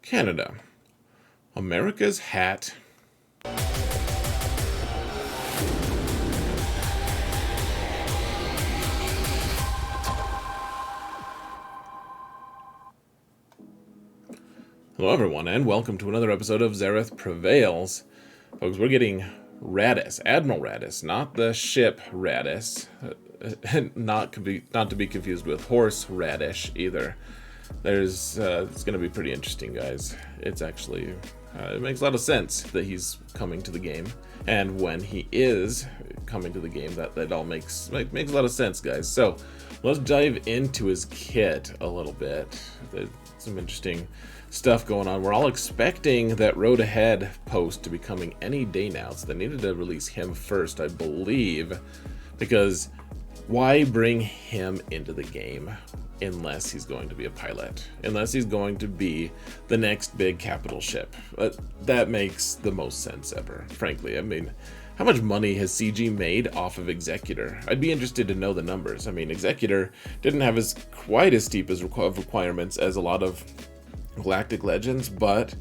Canada. America's hat. Hello everyone, and welcome to another episode of Zareth Prevails. Folks, we're getting Raddus, Admiral Raddus, not the ship Raddus, not to be confused with horse radish either. It's going to be pretty interesting, guys. It's actually, it makes a lot of sense that he's coming to the game, and when he is coming to the game, that all makes a lot of sense, guys. So let's dive into his kit a little bit. There's some interesting stuff going on. We're all expecting that Road Ahead post to be coming any day now, so they needed to release him first, I believe, because why bring him into the game unless he's going to be a pilot, unless he's going to be the next big capital ship? That makes the most sense ever, frankly. I mean, how much money has CG made off of Executor? I'd be interested to know the numbers. I mean, Executor didn't have quite as steep as requirements as a lot of Galactic Legends, but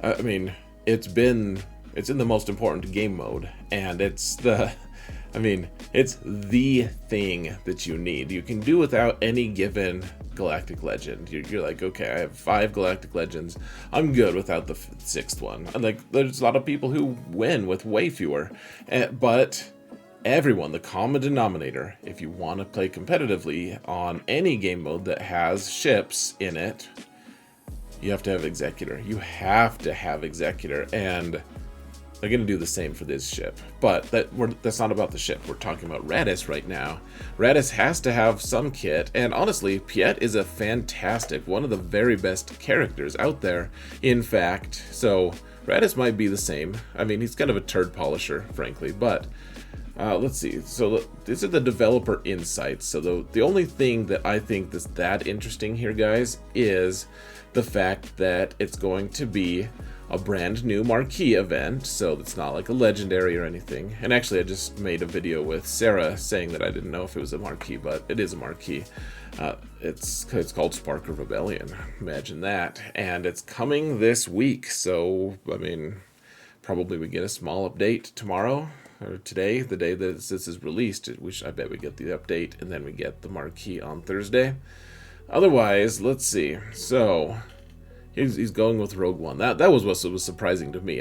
I mean, it's in the most important game mode, and it's the thing that you need. You can do without any given Galactic Legend. You're like, okay, I have 5 Galactic Legends. I'm good without the 6th one. And like, there's a lot of people who win with way fewer, but everyone, the common denominator, if you want to play competitively on any game mode that has ships in it, you have to have Executor. You have to have Executor, and they're going to do the same for this ship. But that's not about the ship. We're talking about Raddus right now. Raddus has to have some kit, and honestly, Piet is a fantastic, one of the very best characters out there, in fact. So Raddus might be the same. I mean, he's kind of a turd polisher, frankly, but let's see. So these are the developer insights. So the only thing that I think that's that interesting here, guys, is the fact that it's going to be a brand new Marquee event, so it's not like a legendary or anything. And actually, I just made a video with Sarah saying that I didn't know if it was a Marquee, but it is a Marquee. It's called Spark of Rebellion. Imagine that. And it's coming this week, so, I mean, probably we get a small update tomorrow, or today, the day that this is released. I bet we get the update, and then we get the Marquee on Thursday. Otherwise, let's see. So he's going with Rogue One. That was what was surprising to me.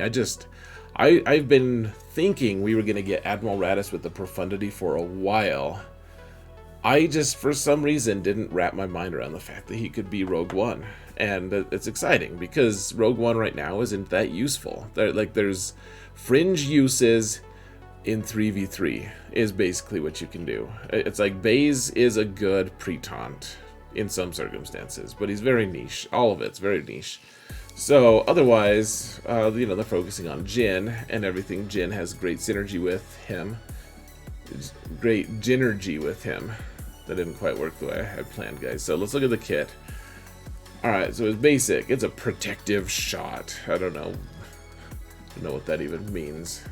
I've been thinking we were gonna get Admiral Raddus with the Profundity for a while. I just, for some reason, didn't wrap my mind around the fact that he could be Rogue One, and it's exciting because Rogue One right now isn't that useful. There's fringe uses in 3v3 is basically what you can do. It's like Baze is a good pre-taunt in some circumstances, but he's very niche. All of it's very niche. So otherwise, they're focusing on Jin and everything. Jin has great synergy with him. Great Jinergy with him. That didn't quite work the way I had planned, guys. So let's look at the kit. Alright, so it's basic. It's a protective shot. I don't know what that even means.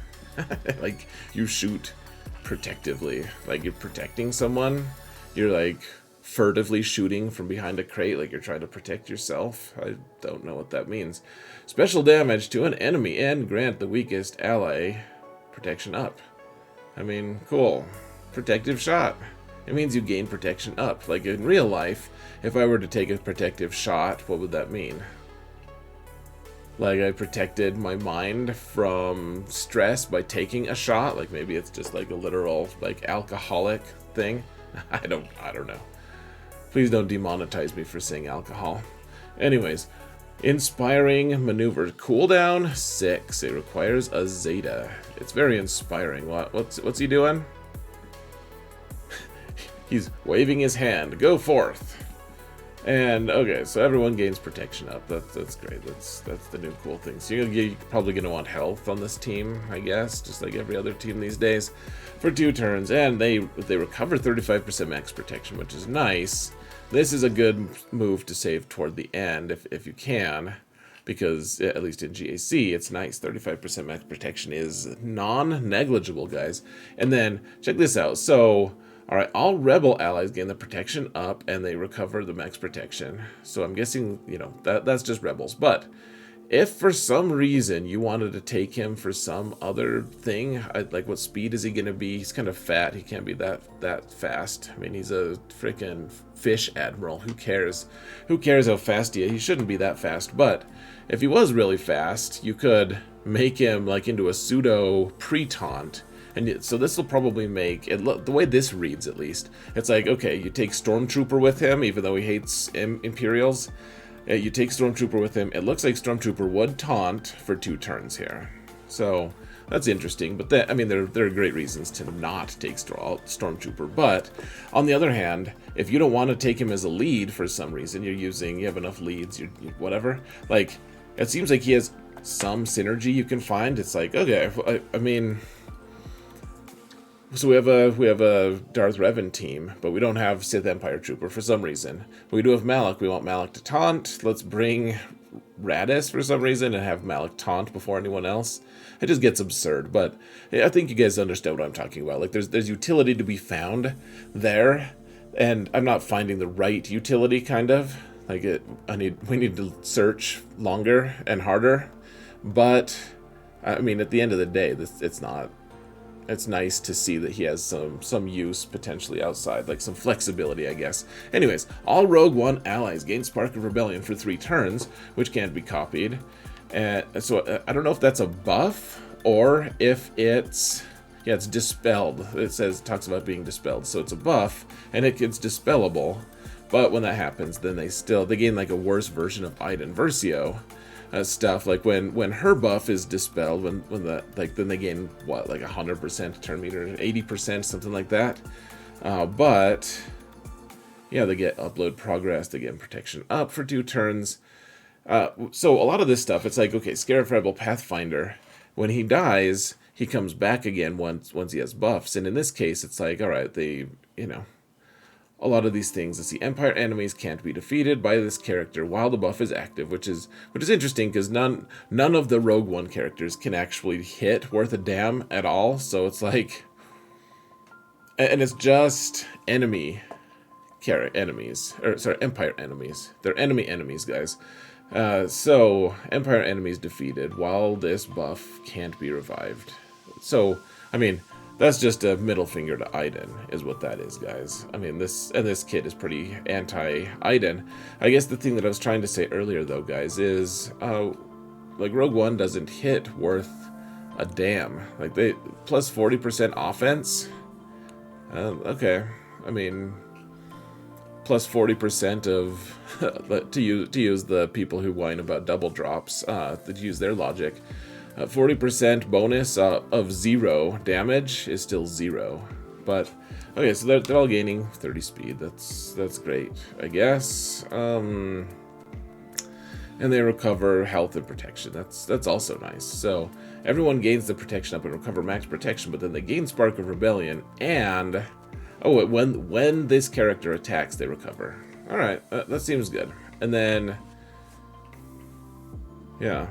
Like, you shoot protectively. Like, you're protecting someone. You're like furtively shooting from behind a crate, like you're trying to protect yourself. I don't know what that means. Special damage to an enemy and grant the weakest ally protection up. I mean, cool. Protective shot. It means you gain protection up. Like in real life, if I were to take a protective shot, what would that mean? Like I protected my mind from stress by taking a shot. Like maybe it's just like a literal like alcoholic thing. I don't know. Please don't demonetize me for saying alcohol. Anyways, inspiring maneuver. Cooldown 6. It requires a Zeta. It's very inspiring. What's he doing? He's waving his hand. Go forth. And okay, so everyone gains protection up. That's great. That's the new cool thing. So you're probably gonna want health on this team, I guess, just like every other team these days, for 2 turns. And they recover 35% max protection, which is nice. This is a good move to save toward the end if you can, because at least in GAC it's nice. 35% max protection is non-negligible, guys. And then check this out. So Alright, all rebel allies gain the protection up, and they recover the max protection. So I'm guessing, you know, that's just rebels. But if for some reason you wanted to take him for some other thing, like what speed is he going to be? He's kind of fat. He can't be that fast. I mean, he's a freaking fish admiral. Who cares? Who cares how fast he is? He shouldn't be that fast. But if he was really fast, you could make him like into a pseudo pre-taunt. And so this will probably make it look, the way this reads at least, it's like, okay, you take Stormtrooper with him, even though he hates Imperials. You take Stormtrooper with him. It looks like Stormtrooper would taunt for 2 turns here. So that's interesting. But I mean, there are great reasons to not take Stormtrooper. But on the other hand, if you don't want to take him as a lead for some reason, you have enough leads, whatever. Like, it seems like he has some synergy you can find. It's like, okay, I mean, so we have a Darth Revan team, but we don't have Sith Empire Trooper for some reason. We do have Malak. We want Malak to taunt. Let's bring Raddus for some reason and have Malak taunt before anyone else. It just gets absurd, but I think you guys understand what I'm talking about. Like, there's utility to be found there, and I'm not finding the right utility, kind of. Like, we need to search longer and harder, but I mean, at the end of the day, it's nice to see that he has some use potentially outside, like some flexibility, I guess. Anyways, all Rogue One allies gain Spark of Rebellion for 3 turns, which can't be copied. So I don't know if that's a buff or if it's dispelled. It talks about being dispelled, so it's a buff and it's dispellable. But when that happens, then they gain like a worse version of Iden Versio. Stuff like when her buff is dispelled, then they gain what, like 100% turn meter, 80%, something like that. But yeah, they get upload progress, they get protection up for 2 turns. So a lot of this stuff, it's like, okay, Scarab Rebel Pathfinder, when he dies, he comes back again once he has buffs, and in this case, it's like, all right, a lot of these things, it's the Empire enemies can't be defeated by this character while the buff is active, which is interesting because none of the Rogue One characters can actually hit worth a damn at all. So it's like, and it's just Empire enemies. They're enemy enemies, guys. So Empire enemies defeated while this buff can't be revived. So I mean, that's just a middle finger to Iden, is what that is, guys. I mean, this kid is pretty anti-Iden. I guess the thing that I was trying to say earlier, though, guys, is like Rogue One doesn't hit worth a damn. Like they plus 40% offense. Okay, I mean, plus 40% of to use the people who whine about double drops that use their logic. 40% bonus of 0 damage is still 0. But okay, so they're all gaining 30 speed. That's great, I guess. And they recover health and protection. That's also nice. So everyone gains the protection up and recover max protection, but then they gain Spark of Rebellion, and when this character attacks, they recover. All right, that seems good. And then yeah,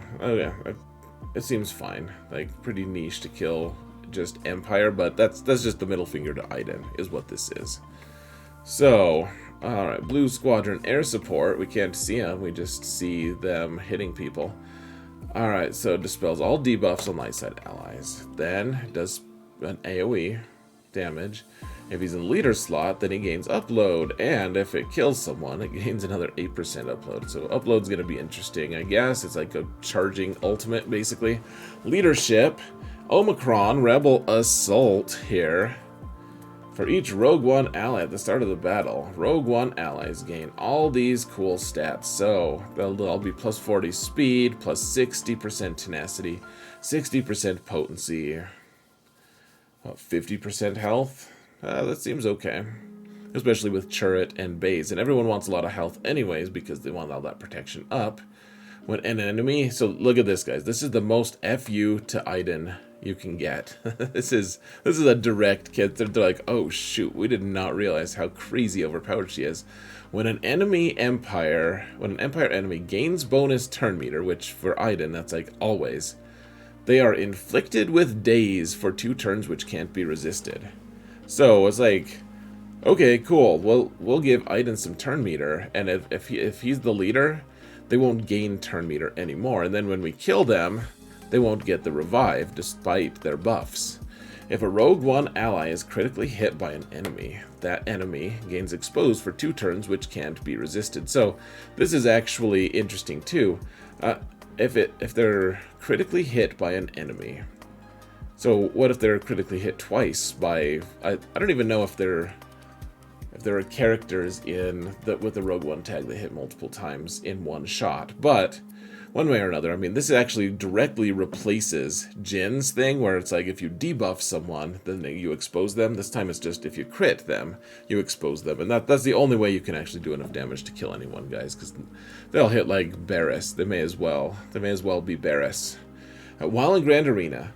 it seems fine. Like, pretty niche to kill just Empire, but that's just the middle finger to Iden, is what this is. So, alright, Blue Squadron air support. We can't see them, we just see them hitting people. Alright, so dispels all debuffs on light side allies. Then does an AoE damage. If he's in leader slot, then he gains upload, and if it kills someone, it gains another 8% upload. So upload's going to be interesting, I guess. It's like a charging ultimate, basically. Leadership, Omicron, Rebel Assault here. For each Rogue One ally at the start of the battle, Rogue One allies gain all these cool stats. So they'll all be plus 40 speed, plus 60% tenacity, 60% potency, 50% health. That seems okay, especially with Turret and Base, and everyone wants a lot of health anyways because they want all that protection up when an enemy. So look at this, guys. This is the most FU to Iden you can get. This is a direct kid. They're like, oh shoot, we did not realize how crazy overpowered she is. When an Empire enemy gains bonus turn meter, which for Iden that's like always, they are inflicted with daze for 2 turns which can't be resisted. So it's like, Okay, cool. Well, we'll give Iden some turn meter, and if he's the leader, they won't gain turn meter anymore. And then when we kill them, they won't get the revive despite their buffs. If a Rogue One ally is critically hit by an enemy, that enemy gains exposed for 2 turns, which can't be resisted. So this is actually interesting too. If they're critically hit by an enemy, so what if they're critically hit twice by? I don't even know if there are characters with the Rogue One tag that hit multiple times in one shot, but one way or another, I mean, this actually directly replaces Jin's thing, where it's like if you debuff someone, then you expose them. This time it's just if you crit them, you expose them, and that's the only way you can actually do enough damage to kill anyone, guys, because they'll hit like Barris. They may as well be Barris. While in Grand Arena,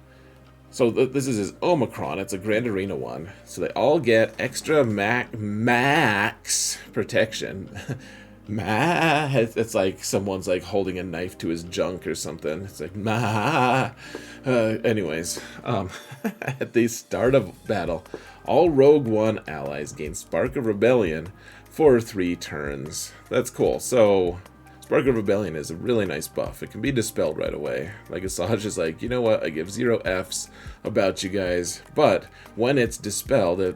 so this is his Omicron. It's a Grand Arena one, so they all get extra max protection. It's like someone's like holding a knife to his junk or something. It's like anyways, at the start of battle, all Rogue One allies gain Spark of Rebellion for 3 turns. That's cool. So Spark of Rebellion is a really nice buff. It can be dispelled right away. Like Asajj is like, you know what? I give 0 Fs about you guys, but when it's dispelled,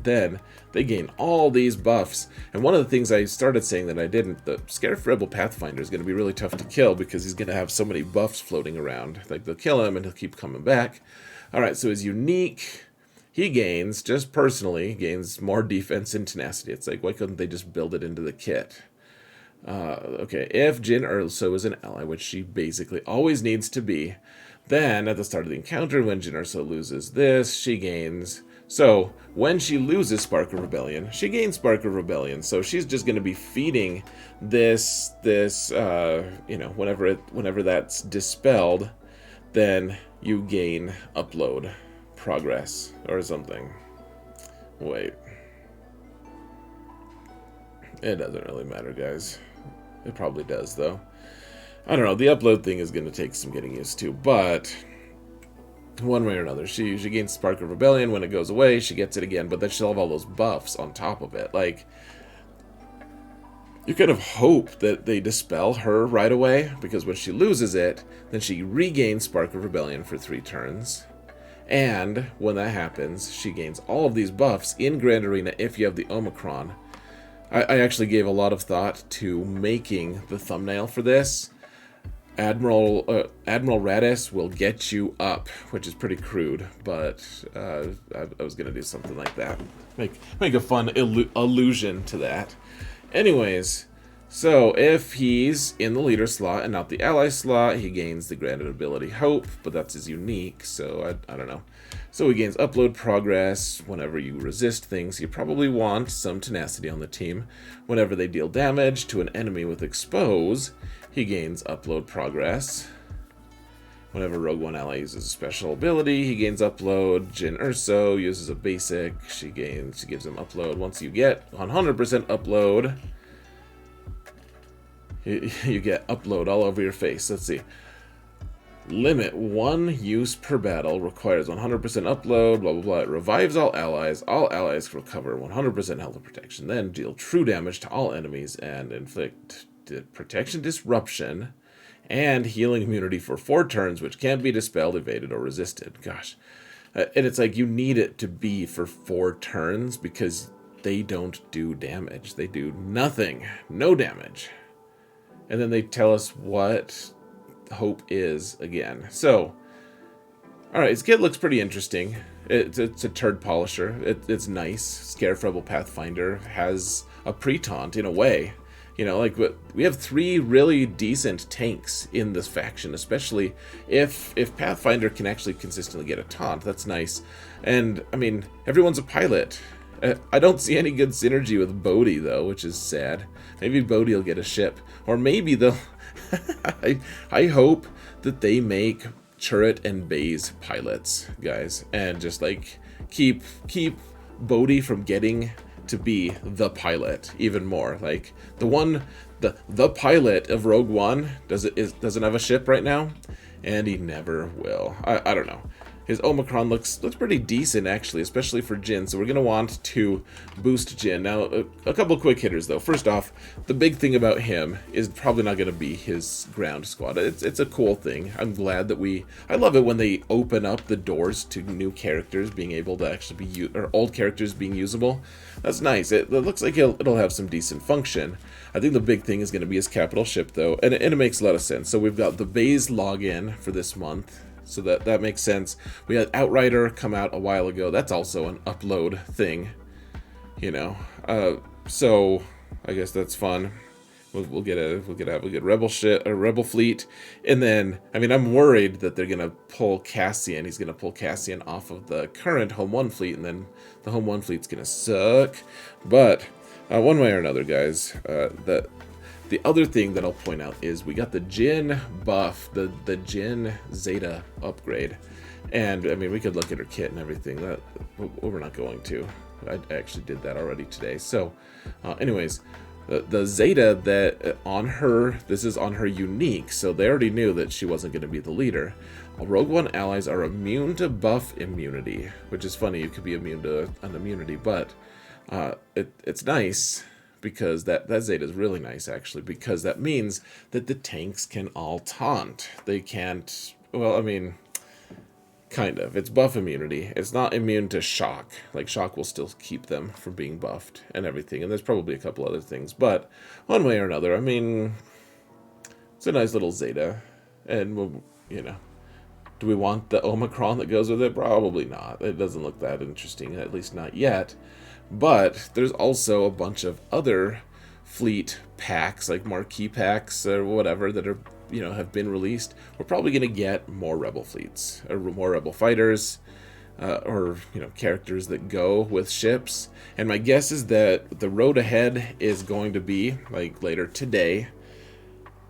then they gain all these buffs. And one of the things I started saying that I didn't, the Scarif Rebel Pathfinder is going to be really tough to kill because he's going to have so many buffs floating around. Like, they'll kill him and he'll keep coming back. Alright, so his unique, he gains, just personally, gains more defense and tenacity. It's like, why couldn't they just build it into the kit? Okay, if Jyn Erso is an ally, which she basically always needs to be, then at the start of the encounter, when Jyn Erso loses this, she gains... So, when she loses Spark of Rebellion, she gains Spark of Rebellion. So she's just going to be feeding this, whenever that's dispelled, then you gain upload progress or something. Wait. It doesn't really matter, guys. It probably does, though. I don't know. The upload thing is going to take some getting used to, but... one way or another, she gains Spark of Rebellion. When it goes away, she gets it again, but then she'll have all those buffs on top of it. Like, you kind of hope that they dispel her right away, because when she loses it, then she regains Spark of Rebellion for 3 turns. And when that happens, she gains all of these buffs in Grand Arena if you have the Omicron. I actually gave a lot of thought to making the thumbnail for this. Admiral Raddus will get you up, which is pretty crude, but I was gonna do something like that. Make a fun allusion to that. Anyways, so if he's in the leader slot and not the ally slot, he gains the granted ability Hope, but that's his unique, so I don't know. So he gains upload progress. Whenever you resist things, you probably want some tenacity on the team. Whenever they deal damage to an enemy with expose, he gains upload progress. Whenever Rogue One ally uses a special ability, he gains upload. Jyn Erso uses a basic, she gives him upload. Once you get 100% upload, you get upload all over your face. Let's see. Limit 1 use per battle, requires 100% upload, blah blah blah. It revives all allies. All allies recover 100% health and protection. Then deal true damage to all enemies and inflict protection disruption and healing immunity for 4 turns, which can't be dispelled, evaded, or resisted. Gosh. And it's like you need it to be for 4 turns because they don't do damage. They do nothing. No damage. And then they tell us what Hope is again. So, alright, his kit looks pretty interesting. It's a turd polisher. It's nice. Scarif Rebel Pathfinder has a pre-taunt in a way. You know, like, we have 3 really decent tanks in this faction, especially if Pathfinder can actually consistently get a taunt. That's nice. And, I mean, everyone's a pilot. I don't see any good synergy with Bodhi, though, which is sad. Maybe Bodhi will get a ship. Or maybe they'll... I hope that they make Chirrut and Baze pilots, guys. And just, like, keep Bodhi from getting to be the pilot even more. Like, the pilot of Rogue One doesn't have a ship right now, and he never will. I don't know. His Omicron looks pretty decent, actually, especially for Jin. So we're going to want to boost Jin. Now, a couple quick hitters, though. First off, the big thing about him is probably not going to be his ground squad. It's a cool thing. I'm glad that I love it when they open up the doors to new characters being able to actually be, or old characters being usable. That's nice. It looks like it'll have some decent function. I think the big thing is going to be his capital ship, though, and it makes a lot of sense. So we've got the base login for this month. So that makes sense. We had Outrider come out a while ago. That's also an upload thing, you know. So I guess that's fun. We'll get a rebel ship, a rebel fleet, and then I mean I'm worried that they're gonna pull Cassian. He's gonna pull Cassian off of the current Home 1 fleet, and then the Home 1 fleet's gonna suck. But one way or another, guys, the other thing that I'll point out is we got the Jin buff, the Jin Zeta upgrade. And, I mean, we could look at her kit and everything. We're not going to. I actually did that already today. So, anyways, the Zeta that on her, this is on her unique, so they already knew that she wasn't going to be the leader. Rogue One allies are immune to buff immunity, which is funny. You could be immune to an immunity, but it's nice. Because that Zeta is really nice, actually, because that means that the tanks can all taunt. They can't, well, I mean, kind of. It's buff immunity. It's not immune to shock. Like, shock will still keep them from being buffed and everything. And there's probably a couple other things. But one way or another, I mean, it's a nice little Zeta. And, you know, do we want the Omicron that goes with it? Probably not. It doesn't look that interesting, at least not yet. But there's also a bunch of other fleet packs, like Marquee packs or whatever, that are, you know, have been released. We're probably going to get more rebel fleets, or more rebel fighters, or, you know, characters that go with ships. And my guess is that the road ahead is going to be, like, later today,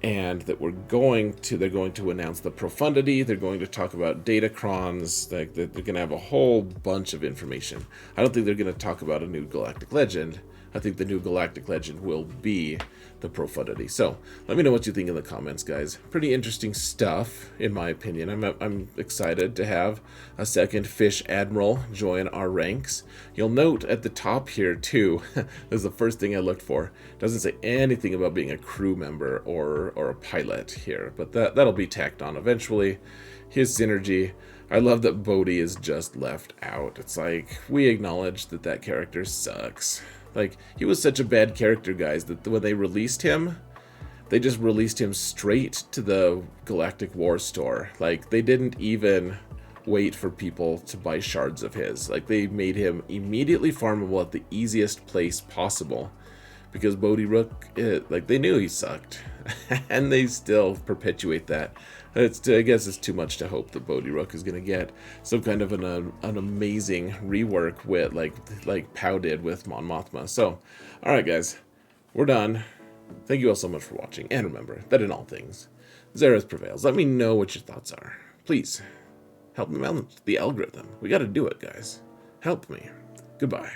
and that they're going to announce the Profundity. They're going to talk about datacrons. Like, they're going to have a whole bunch of information. I don't think they're going to talk about a new galactic legend. I think the new galactic legend will be the Profundity. So let me know what you think in the comments, guys. Pretty interesting stuff, in my opinion. I'm excited to have a second Fish Admiral join our ranks. You'll note at the top here too, this is the first thing I looked for. It doesn't say anything about being a crew member or a pilot here, but that'll be tacked on eventually. Here's Synergy. I love that Bodhi is just left out. It's like, we acknowledge that character sucks. Like, he was such a bad character, guys, that when they released him, they just released him straight to the Galactic War store. Like, they didn't even wait for people to buy shards of his. Like, they made him immediately farmable at the easiest place possible. Because Bodhi Rook, like, they knew he sucked. And they still perpetuate that. I guess it's too much to hope that Bodhi Rook is going to get some kind of an amazing rework with, like Pow did with Mon Mothma. So, alright guys, we're done. Thank you all so much for watching. And remember that in all things, Xerath prevails. Let me know what your thoughts are. Please, help me balance the algorithm. We got to do it, guys. Help me. Goodbye.